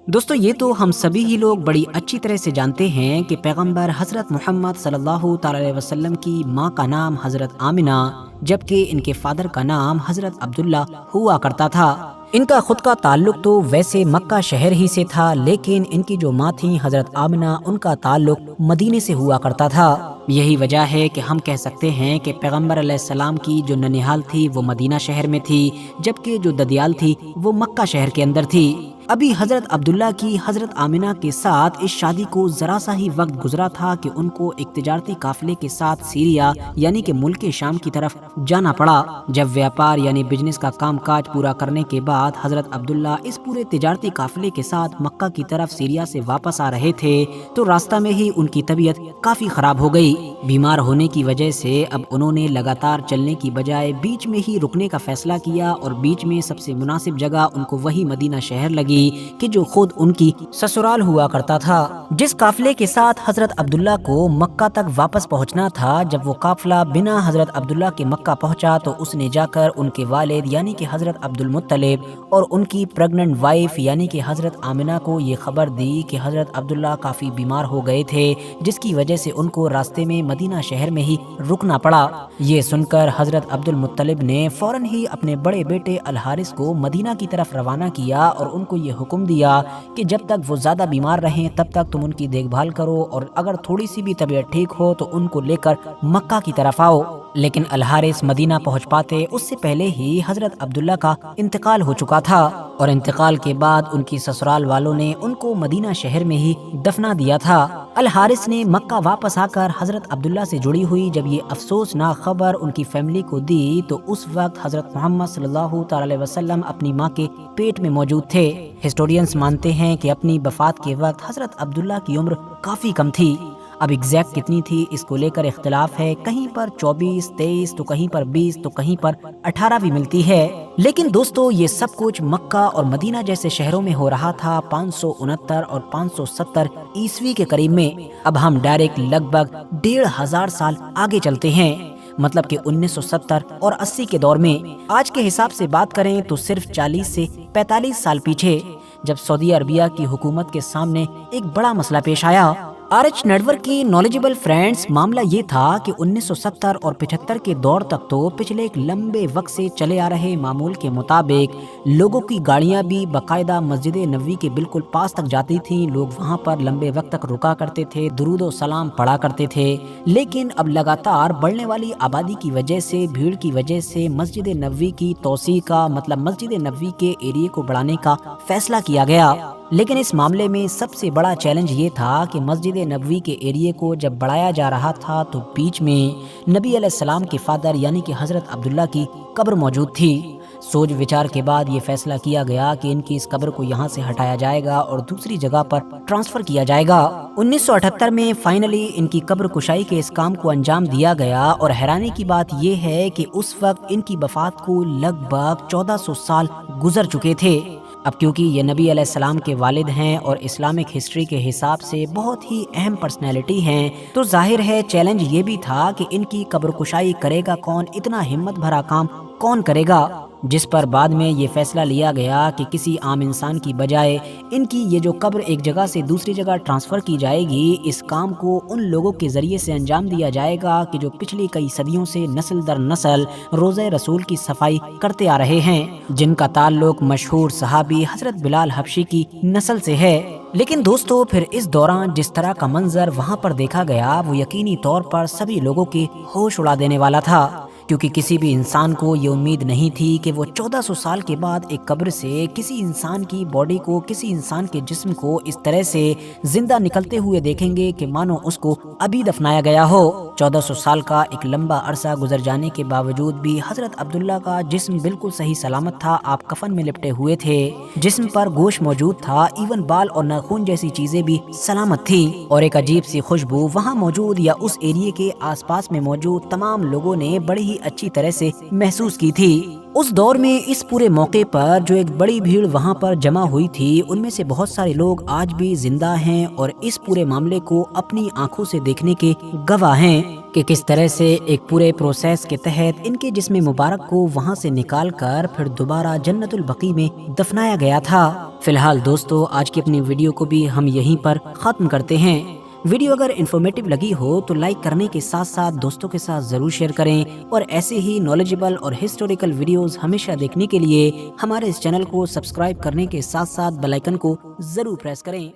दोस्तों ये तो हम सभी ही लोग बड़ी अच्छी तरह से जानते हैं कि पैगंबर हज़रत मोहम्मद सल्लल्लाहु अलैहि वसल्लम की माँ का नाम हज़रत आमिना, जबकि इनके फादर का नाम हज़रत अब्दुल्ला हुआ करता था। इनका खुद का ताल्लुक तो वैसे मक्का शहर ही से था, लेकिन इनकी जो माँ थी हज़रत आमिना, उनका ताल्लुक मदीने से हुआ करता था। यही वजह है कि हम कह सकते हैं कि पैगंबर अलैहिस्सलाम की जो ननिहाल थी वो मदीना शहर में थी, जबकि जो ददियाल थी वो मक्का शहर के अंदर थी। अभी हजरत अब्दुल्ला की हजरत आमिना के साथ इस शादी को जरा सा ही वक्त गुजरा था कि उनको एक तिजारती काफिले के साथ सीरिया यानी कि मुल्क शाम की तरफ जाना पड़ा। जब व्यापार यानी बिजनेस का कामकाज पूरा करने के बाद हजरत अब्दुल्ला इस पूरे तिजारती काफिले के साथ मक्का की तरफ सीरिया से वापस आ रहे थे तो रास्ता में ही उनकी तबीयत काफी खराब हो गई। बीमार होने की वजह से अब उन्होंने लगातार चलने की बजाय बीच में ही रुकने का फैसला किया और बीच में सबसे मुनासिब जगह उनको वही मदीना शहर लगी कि जो खुद उनकी ससुराल हुआ करता था। जिस काफिले के साथ हजरत अब्दुल्ला को मक्का तक वापस पहुंचना था, जब वो काफिला बिना हजरत अब्दुल्ला के मक्का पहुंचा तो उसने जाकर उनके वालिद यानी कि हजरत अब्दुल मुत्तलिब और उनकी प्रेग्नेंट वाइफ यानी कि हजरत आमिना को ये खबर दी कि हजरत अब्दुल्ला काफी बीमार हो गए थे, जिसकी वजह से उनको रास्ते में मदीना शहर में ही रुकना पड़ा। ये सुनकर हजरत अब्दुल मुत्तलिब ने फौरन ही अपने बड़े बेटे अल हारिस को मदीना की तरफ रवाना किया और उनको ये हुक्म दिया कि जब तक वो ज्यादा बीमार रहें तब तक तुम उनकी देखभाल करो और अगर थोड़ी सी भी तबीयत ठीक हो तो उनको लेकर मक्का की तरफ आओ। लेकिन अल हारिस मदीना पहुंच पाते उससे पहले ही हजरत अब्दुल्ला का इंतकाल हो चुका था और इंतकाल के बाद उनकी ससुराल वालों ने उनको मदीना शहर में ही दफना दिया था। अल हारिस ने मक्का वापस आकर हजरत अब्दुल्ला से जुड़ी हुई जब ये अफसोसनाक खबर उनकी फैमिली को दी तो उस वक्त हजरत मोहम्मद सल्लल्लाहु अलैहि वसल्लम अपनी माँ के पेट में मौजूद थे। हिस्टोरियंस मानते हैं कि अपनी वफात के वक्त हजरत अब्दुल्ला की उम्र काफी कम थी। अब एग्जैक्ट कितनी थी इसको लेकर इख्तिलाफ है, कहीं पर 24, 23 तो कहीं पर 20 तो कहीं पर 18 भी मिलती है। लेकिन दोस्तों ये सब कुछ मक्का और मदीना जैसे शहरों में हो रहा था 569 और 570 ईस्वी के करीब में। अब हम डायरेक्ट लगभग 1500 साल आगे चलते हैं, मतलब कि 1970 और 80 के दौर में। आज के हिसाब से बात करें तो सिर्फ 40 से 45 साल पीछे, जब सऊदी अरबिया की हुकूमत के सामने एक बड़ा मसला पेश आया। आरएच नेटवर्क की नॉलेजेबल फ्रेंड्स, मामला ये था कि 1970 और 75 के दौर तक तो पिछले एक लंबे वक्त से चले आ रहे मामूल के मुताबिक लोगों की गाड़ियां भी बाकायदा मस्जिद नबवी के बिल्कुल पास तक जाती थीं। लोग वहां पर लंबे वक्त तक रुका करते थे, दुरूद व सलाम पढ़ा करते थे। लेकिन अब लगातार बढ़ने वाली आबादी की वजह से, भीड़ की वजह से मस्जिद नबवी की तोसी का मतलब मस्जिद नबवी के एरिया को बढ़ाने का फैसला किया गया। लेकिन इस मामले में सबसे बड़ा चैलेंज ये था कि मस्जिद नबवी के एरिया को जब बढ़ाया जा रहा था तो बीच में नबी अलैहिस्सलाम के फादर यानी कि हजरत अब्दुल्ला की कब्र मौजूद थी। सोच विचार के बाद ये फैसला किया गया कि इनकी इस कब्र को यहाँ से हटाया जाएगा और दूसरी जगह पर ट्रांसफर किया जाएगा। 1978 में फाइनली इनकी कब्र कुशाई के इस काम को अंजाम दिया गया और हैरानी की बात ये है कि उस वक्त इनकी वफात को लगभग 1400 साल गुजर चुके थे। अब क्योंकि ये नबी अलैहिस्सलाम के वालिद हैं और इस्लामिक हिस्ट्री के हिसाब से बहुत ही अहम पर्सनैलिटी हैं, तो जाहिर है चैलेंज ये भी था कि इनकी कब्र कुशाई करेगा कौन, इतना हिम्मत भरा काम कौन करेगा। जिस पर बाद में ये फैसला लिया गया कि किसी आम इंसान की बजाय इनकी ये जो कब्र एक जगह से दूसरी जगह ट्रांसफ़र की जाएगी, इस काम को उन लोगों के ज़रिए से अंजाम दिया जाएगा कि जो पिछली कई सदियों से नस्ल दर नस्ल रोज़े रसूल की सफाई करते आ रहे हैं, जिनका ताल्लुक मशहूर सहाबी हज़रत बिलाल हबशी की नस्ल से है। लेकिन दोस्तों फिर इस दौरान जिस तरह का मंजर वहाँ पर देखा गया वो यकीनी तौर पर सभी लोगों के होश उड़ा देने वाला था, क्योंकि किसी भी इंसान को ये उम्मीद नहीं थी कि वो 1400 साल के बाद एक कब्र से किसी इंसान की बॉडी को, किसी इंसान के जिस्म को इस तरह से जिंदा निकलते हुए देखेंगे कि मानो उसको अभी दफनाया गया हो। 1400 साल का एक लंबा अरसा गुजर जाने के बावजूद भी हजरत अब्दुल्ला का जिस्म बिल्कुल सही सलामत था। आप कफन में लिपटे हुए थे, जिस्म पर गोश्त मौजूद था, इवन बाल और नाखून जैसी चीजें भी सलामत थी और एक अजीब सी खुशबू वहाँ मौजूद या उस एरिया के आसपास में मौजूद तमाम लोगों ने बड़ी ही अच्छी तरह से महसूस की थी। उस दौर में इस पूरे मौके पर जो एक बड़ी भीड़ वहाँ पर जमा हुई थी, उनमें से बहुत सारे लोग आज भी जिंदा हैं और इस पूरे मामले को अपनी आंखों से देखने के गवाह हैं। کہ کس طرح سے ایک پورے پروسیس کے تحت ان کے جسم مبارک کو وہاں سے نکال کر پھر دوبارہ جنت البقیع میں دفنایا گیا تھا۔ فی الحال دوستو، آج کی اپنی ویڈیو کو بھی ہم یہیں پر ختم کرتے ہیں۔ ویڈیو اگر انفارمیٹیو لگی ہو تو لائک کرنے کے ساتھ ساتھ دوستوں کے ساتھ ضرور شیئر کریں، اور ایسے ہی نالجبل اور ہسٹوریکل ویڈیوز ہمیشہ دیکھنے کے لیے ہمارے اس چینل کو سبسکرائب کرنے کے ساتھ ساتھ بیل آئیکن کو ضرور پریس کریں۔